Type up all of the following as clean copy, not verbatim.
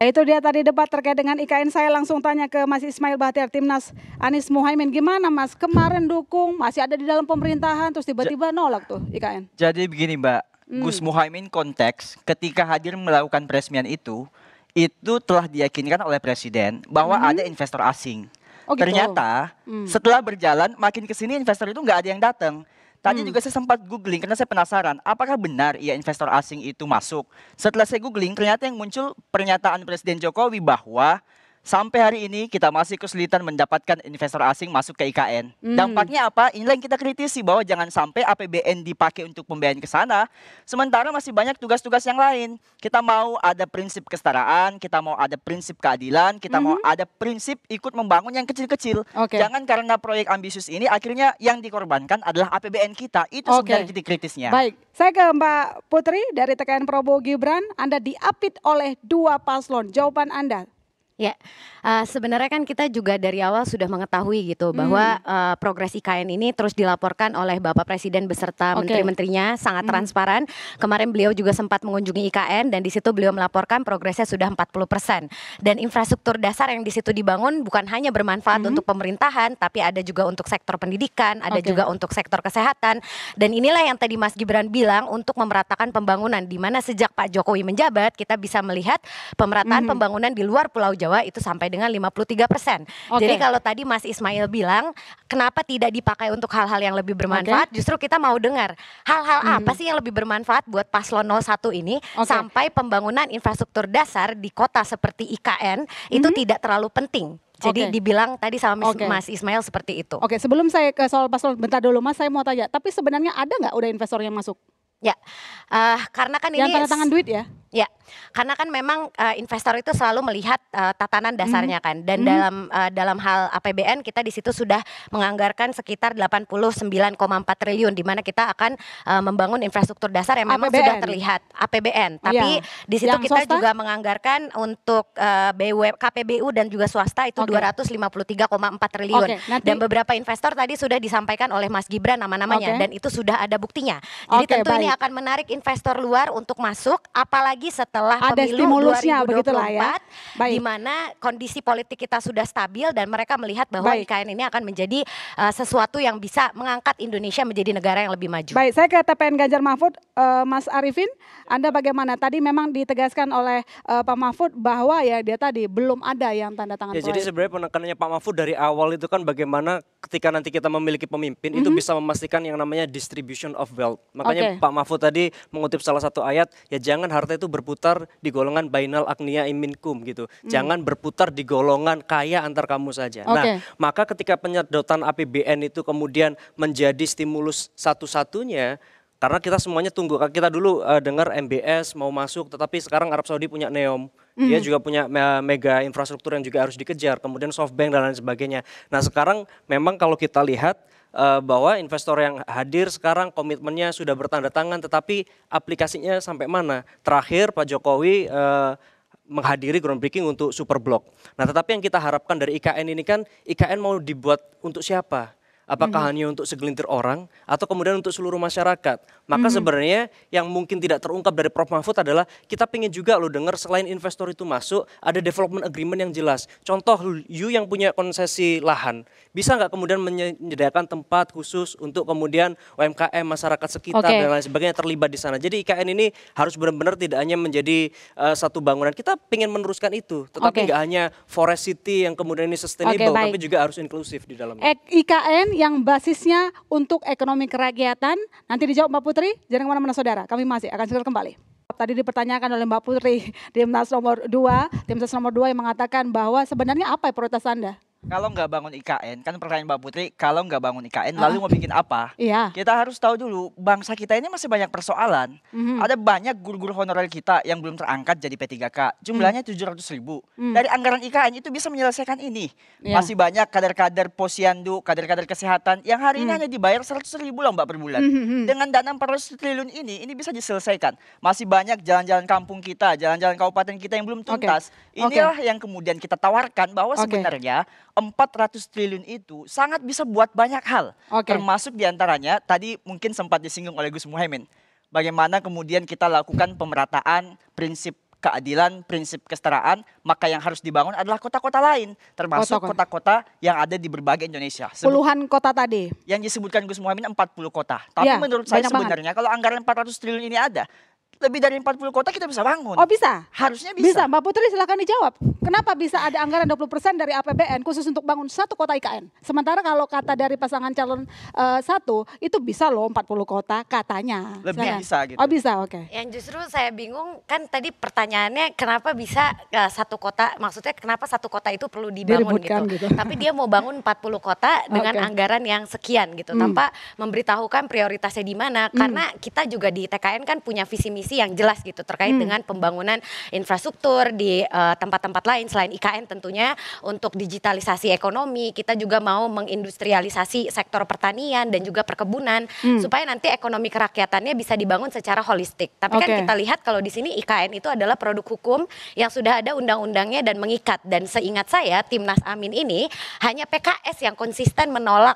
Itu dia tadi debat terkait dengan IKN. Saya langsung tanya ke Mas Ismail Bahtiar, Timnas Anies Muhaimin. Gimana Mas, kemarin dukung, masih ada di dalam pemerintahan, terus tiba-tiba nolak tuh IKN. Jadi begini Mbak, Gus Muhaimin konteks ketika hadir melakukan peresmian itu telah diyakinkan oleh Presiden bahwa ada investor asing. Oh gitu. Ternyata setelah berjalan makin kesini investor itu nggak ada yang datang. Tadi juga saya sempat googling karena saya penasaran apakah benar ya investor asing itu masuk. Setelah saya googling ternyata yang muncul pernyataan Presiden Jokowi bahwa sampai hari ini kita masih kesulitan mendapatkan investor asing masuk ke IKN. Dampaknya apa? Inilah yang kita kritisi bahwa jangan sampai APBN dipakai untuk pembiayaan ke sana. Sementara masih banyak tugas-tugas yang lain. Kita mau ada prinsip kesetaraan, kita mau ada prinsip keadilan, kita mau ada prinsip ikut membangun yang kecil-kecil. Jangan karena proyek ambisius ini akhirnya yang dikorbankan adalah APBN kita. Itu sebenarnya titik kritisnya. Baik, saya ke Mbak Putri dari TKN Prabowo Gibran. Anda diapit oleh dua paslon. Jawaban Anda? Ya, sebenarnya kan kita juga dari awal sudah mengetahui gitu bahwa progres IKN ini terus dilaporkan oleh Bapak Presiden beserta menteri-menterinya sangat transparan. Kemarin beliau juga sempat mengunjungi IKN dan di situ beliau melaporkan progresnya sudah 40%. Dan infrastruktur dasar yang di situ dibangun bukan hanya bermanfaat untuk pemerintahan, tapi ada juga untuk sektor pendidikan, ada juga untuk sektor kesehatan. Dan inilah yang tadi Mas Gibran bilang untuk memeratakan pembangunan, di mana sejak Pak Jokowi menjabat kita bisa melihat pemerataan pembangunan di luar Pulau Jawa itu sampai dengan 53%. Jadi kalau tadi Mas Ismail bilang kenapa tidak dipakai untuk hal-hal yang lebih bermanfaat, justru kita mau dengar hal-hal apa sih yang lebih bermanfaat buat paslon 01 ini sampai pembangunan infrastruktur dasar di kota seperti IKN itu tidak terlalu penting. Jadi dibilang tadi sama Mas Ismail seperti itu. Sebelum saya ke soal paslon, bentar dulu Mas, saya mau tanya, tapi sebenarnya ada nggak udah investor yang masuk? Ya, karena kan yang ini tanda tangan duit ya? Ya, karena kan memang investor itu selalu melihat tatanan dasarnya kan, dan dalam hal APBN kita di situ sudah menganggarkan sekitar 89,4 triliun, di mana kita akan membangun infrastruktur dasar yang memang sudah terlihat APBN. Tapi di situ kita juga menganggarkan untuk KPBU dan juga swasta itu 253,4 triliun. Dan beberapa investor tadi sudah disampaikan oleh Mas Gibran nama-namanya, dan itu sudah ada buktinya. Jadi tentu ini akan menarik investor luar untuk masuk, apalagi setelah ada pemilu 2024 di mana kondisi politik kita sudah stabil dan mereka melihat bahwa IKN ini akan menjadi sesuatu yang bisa mengangkat Indonesia menjadi negara yang lebih maju. Baik, saya ke TPN Ganjar Mahfud, Mas Arifin, Anda bagaimana? Tadi memang ditegaskan oleh Pak Mahfud bahwa ya dia tadi belum ada yang tanda tangan proyek. Jadi sebenarnya penekanannya Pak Mahfud dari awal itu kan bagaimana ketika nanti kita memiliki pemimpin itu bisa memastikan yang namanya distribution of wealth. Makanya Pak Mahfud tadi mengutip salah satu ayat, ya jangan harta itu berputar di golongan bainal agniya minkum gitu. Jangan berputar di golongan kaya antar kamu saja. Nah, maka ketika penyedotan APBN itu kemudian menjadi stimulus satu-satunya, karena kita semuanya tunggu. Kita dulu dengar MBS mau masuk, tetapi sekarang Arab Saudi punya NEOM. Dia juga punya mega infrastruktur yang juga harus dikejar, kemudian SoftBank dan lain sebagainya. Nah, sekarang memang kalau kita lihat bahwa investor yang hadir sekarang komitmennya sudah bertanda tangan, tetapi aplikasinya sampai mana? Terakhir Pak Jokowi menghadiri groundbreaking untuk Superblok. Nah, tetapi yang kita harapkan dari IKN ini kan, IKN mau dibuat untuk siapa? Apakah hanya untuk segelintir orang atau kemudian untuk seluruh masyarakat? Maka sebenarnya yang mungkin tidak terungkap dari Prof Mahfud adalah kita pengen juga loh dengar selain investor itu masuk ada development agreement yang jelas. Contoh you yang punya konsesi lahan bisa nggak kemudian menyediakan tempat khusus untuk kemudian UMKM masyarakat sekitar dan lain sebagainya terlibat di sana. Jadi IKN ini harus benar-benar tidak hanya menjadi satu bangunan. Kita pengen meneruskan itu, tetapi nggak hanya forest city yang kemudian ini sustainable, tapi juga harus inklusif di dalamnya. IKN yang basisnya untuk ekonomi kerakyatan. Nanti dijawab Mbak Putri, jangan kemana-mana saudara. Kami masih akan segera kembali. Tadi dipertanyakan oleh Mbak Putri, Timnas nomor 2 yang mengatakan bahwa sebenarnya apa prioritas Anda? Kalau nggak bangun IKN, kan pertanyaan Mbak Putri, kalau nggak bangun IKN lalu mau bikin apa? Kita harus tahu dulu, bangsa kita ini masih banyak persoalan. Ada banyak guru-guru honorer kita yang belum terangkat jadi P3K, jumlahnya 700.000. Dari anggaran IKN itu bisa menyelesaikan ini. Masih banyak kader-kader posyandu, kader-kader kesehatan yang hari ini hanya dibayar 100.000 loh Mbak per bulan. Dengan dana 400 triliun ini bisa diselesaikan. Masih banyak jalan-jalan kampung kita, jalan-jalan kabupaten kita yang belum tuntas. Inilah yang kemudian kita tawarkan bahwa sebenarnya 400 triliun itu sangat bisa buat banyak hal. Termasuk diantaranya tadi mungkin sempat disinggung oleh Gus Muhaimin. Bagaimana kemudian kita lakukan pemerataan prinsip keadilan, prinsip kesetaraan, maka yang harus dibangun adalah kota-kota lain, termasuk kota-kota yang ada di berbagai Indonesia. Puluhan kota tadi. Yang disebutkan Gus Muhaimin 40 kota. Tapi ya, menurut saya sebenarnya kalau anggaran 400 triliun ini ada, lebih dari 40 kota kita bisa bangun. Oh bisa? Harusnya bisa. Bisa, Mbak Putri silakan dijawab. Kenapa bisa ada anggaran 20% dari APBN khusus untuk bangun satu kota IKN? Sementara kalau kata dari pasangan calon satu, itu bisa loh 40 kota katanya. Lebih bisa gitu. Oh bisa, oke. Yang justru saya bingung kan tadi pertanyaannya kenapa bisa satu kota, maksudnya kenapa satu kota itu perlu dibangun gitu. Tapi dia mau bangun 40 kota dengan anggaran yang sekian gitu, tanpa memberitahukan prioritasnya di mana. Karena kita juga di TKN kan punya visi misi yang jelas gitu terkait dengan pembangunan infrastruktur di tempat-tempat lain selain IKN tentunya untuk digitalisasi ekonomi. Kita juga mau mengindustrialisasi sektor pertanian dan juga perkebunan supaya nanti ekonomi kerakyatannya bisa dibangun secara holistik. Tapi kan kita lihat kalau di sini IKN itu adalah produk hukum yang sudah ada undang-undangnya dan mengikat, dan seingat saya Timnas Amin ini hanya PKS yang konsisten menolak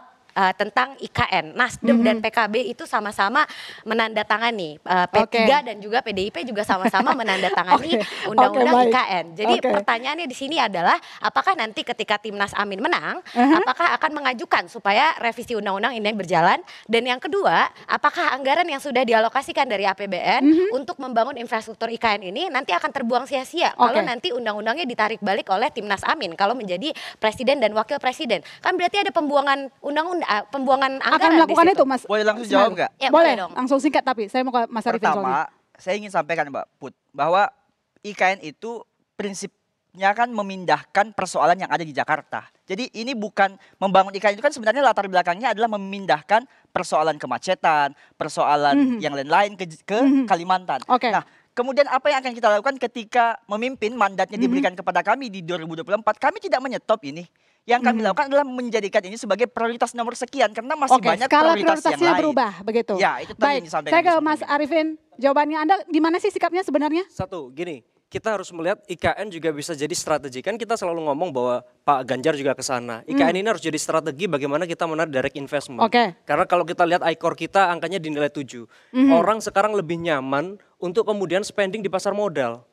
tentang IKN. Nasdem dan PKB itu sama-sama menandatangani, P3 dan juga PDIP juga sama-sama menandatangani undang-undang IKN. Jadi pertanyaannya di sini adalah apakah nanti ketika Timnas Amin menang, apakah akan mengajukan supaya revisi undang-undang ini berjalan? Dan yang kedua, apakah anggaran yang sudah dialokasikan dari APBN untuk membangun infrastruktur IKN ini nanti akan terbuang sia-sia kalau nanti undang-undangnya ditarik balik oleh Timnas Amin kalau menjadi presiden dan wakil presiden? Kan berarti ada pembuangan undang-undang, pembuangan anggaran. Akan melakukan itu, Mas? Boleh langsung jawab nggak? Ya, boleh dong. Langsung singkat tapi saya mau ke Mas Arifin. Pertama, saya ingin sampaikan Mbak Put, bahwa IKN itu prinsipnya kan memindahkan persoalan yang ada di Jakarta. Jadi ini bukan membangun IKN itu kan sebenarnya latar belakangnya adalah memindahkan persoalan kemacetan, persoalan yang lain-lain ke Kalimantan. Nah, kemudian apa yang akan kita lakukan ketika memimpin, mandatnya diberikan kepada kami di 2024, kami tidak menyetop ini. Yang kami lakukan adalah menjadikan ini sebagai prioritas nomor sekian karena masih banyak skala prioritas yang lain. berubah begitu. Ya, itu tadi yang disampaikan. Saya ke Mas Arifin, jawabannya Anda di mana sih sikapnya sebenarnya? Satu, gini, kita harus melihat IKN juga bisa jadi strategi. Kan kita selalu ngomong bahwa Pak Ganjar juga ke sana. IKN ini harus jadi strategi bagaimana kita menarik direct investment. Karena kalau kita lihat ICOR kita angkanya dinilai 7. Orang sekarang lebih nyaman untuk kemudian spending di pasar modal.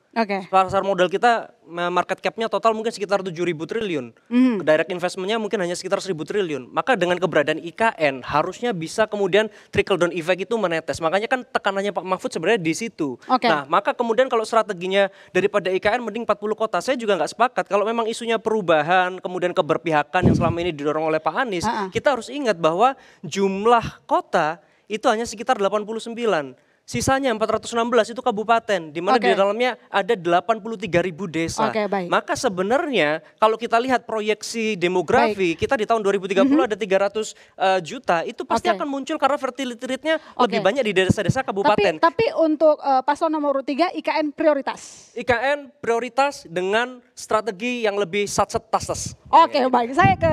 Pasar modal kita market cap-nya total mungkin sekitar 7.000 triliun. Direct investment-nya mungkin hanya sekitar 1.000 triliun. Maka dengan keberadaan IKN harusnya bisa kemudian trickle down effect itu menetes. Makanya kan tekanannya Pak Mahfud sebenarnya di situ. Nah, maka kemudian kalau strateginya daripada IKN mending 40 kota, saya juga nggak sepakat. Kalau memang isunya perubahan, kemudian keberpihakan yang selama ini didorong oleh Pak Anies, kita harus ingat bahwa jumlah kota itu hanya sekitar 89. Sisanya 416 itu kabupaten, di mana di dalamnya ada 83.000 desa. Maka sebenarnya kalau kita lihat proyeksi demografi, kita di tahun 2030 ada 300 juta, itu pasti akan muncul karena fertility rate-nya lebih banyak di desa-desa kabupaten. Tapi untuk paslon nomor 3, IKN prioritas? IKN prioritas dengan strategi yang lebih satset tas-tas. Baik. Saya ke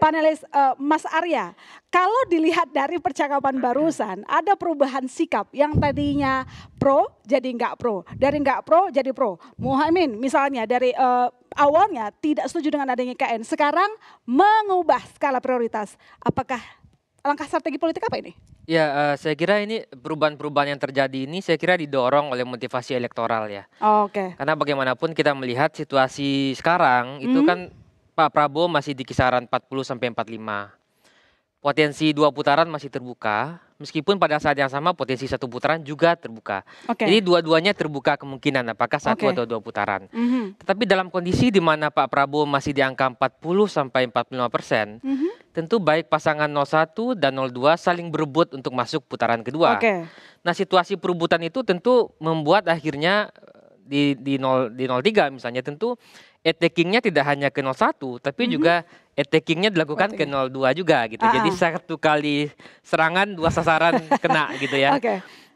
panelis Mas Arya. Kalau dilihat dari percakapan barusan, ada perubahan sikap yang tadinya pro jadi nggak pro, dari nggak pro jadi pro. Muhaimin misalnya dari awalnya tidak setuju dengan adanya IKN, sekarang mengubah skala prioritas. Apakah langkah strategi politik apa ini? Ya, saya kira ini perubahan-perubahan yang terjadi ini saya kira didorong oleh motivasi elektoral ya. Karena bagaimanapun kita melihat situasi sekarang itu kan Pak Prabowo masih di kisaran 40 sampai 45. Potensi 2 putaran masih terbuka, meskipun pada saat yang sama potensi 1 putaran juga terbuka. Jadi dua-duanya terbuka kemungkinan apakah 1 atau 2 putaran. Tetapi dalam kondisi di mana Pak Prabowo masih di angka 40 sampai 45%, tentu baik pasangan 01 dan 02 saling berebut untuk masuk putaran kedua. Nah, situasi perebutan itu tentu membuat akhirnya di 03 misalnya tentu attacking-nya tidak hanya ke 01 tapi juga attacking-nya dilakukan ke 02 juga gitu. Jadi 1 kali serangan 2 sasaran kena gitu ya.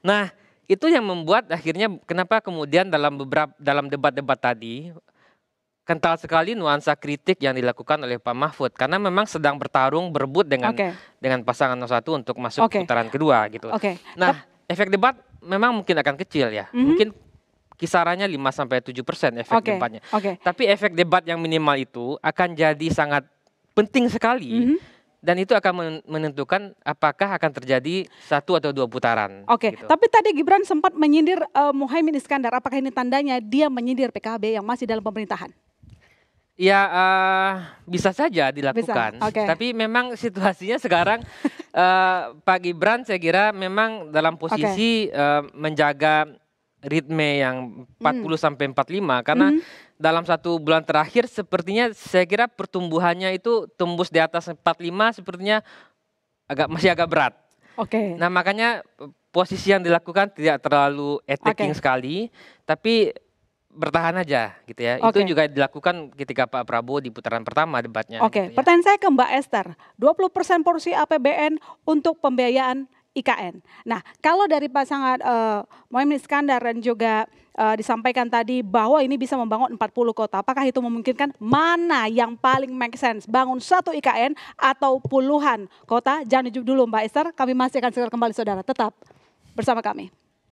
Nah, itu yang membuat akhirnya kenapa kemudian dalam debat-debat tadi kental sekali nuansa kritik yang dilakukan oleh Pak Mahfud karena memang sedang bertarung berebut dengan pasangan 01 untuk masuk putaran kedua gitu. Nah, efek debat memang mungkin akan kecil ya. Mungkin kisarannya 5-7% efek debatnya. Tapi efek debat yang minimal itu akan jadi sangat penting sekali dan itu akan menentukan apakah akan terjadi 1 atau 2 putaran. Oke, gitu. Tapi tadi Gibran sempat menyindir Muhaimin Iskandar. Apakah ini tandanya dia menyindir PKB yang masih dalam pemerintahan? Ya bisa saja dilakukan, Bisa, tapi memang situasinya sekarang Pak Gibran saya kira memang dalam posisi menjaga ritme yang 40 sampai 45 karena dalam 1 bulan terakhir sepertinya saya kira pertumbuhannya itu tembus di atas 45 sepertinya masih agak berat. Nah makanya posisi yang dilakukan tidak terlalu attacking sekali, tapi bertahan aja gitu ya. Itu juga dilakukan ketika Pak Prabowo di putaran pertama debatnya. Gitu ya. Pertanyaan saya ke Mbak Esther, 20% porsi APBN untuk pembiayaan IKN. Nah, kalau dari pasangan Muhaimin Iskandar dan juga disampaikan tadi bahwa ini bisa membangun 40 kota, apakah itu memungkinkan? Mana yang paling make sense? Bangun 1 IKN atau puluhan kota? Jangan dijawab dulu Mbak Esther, kami masih akan segera kembali saudara. Tetap bersama kami.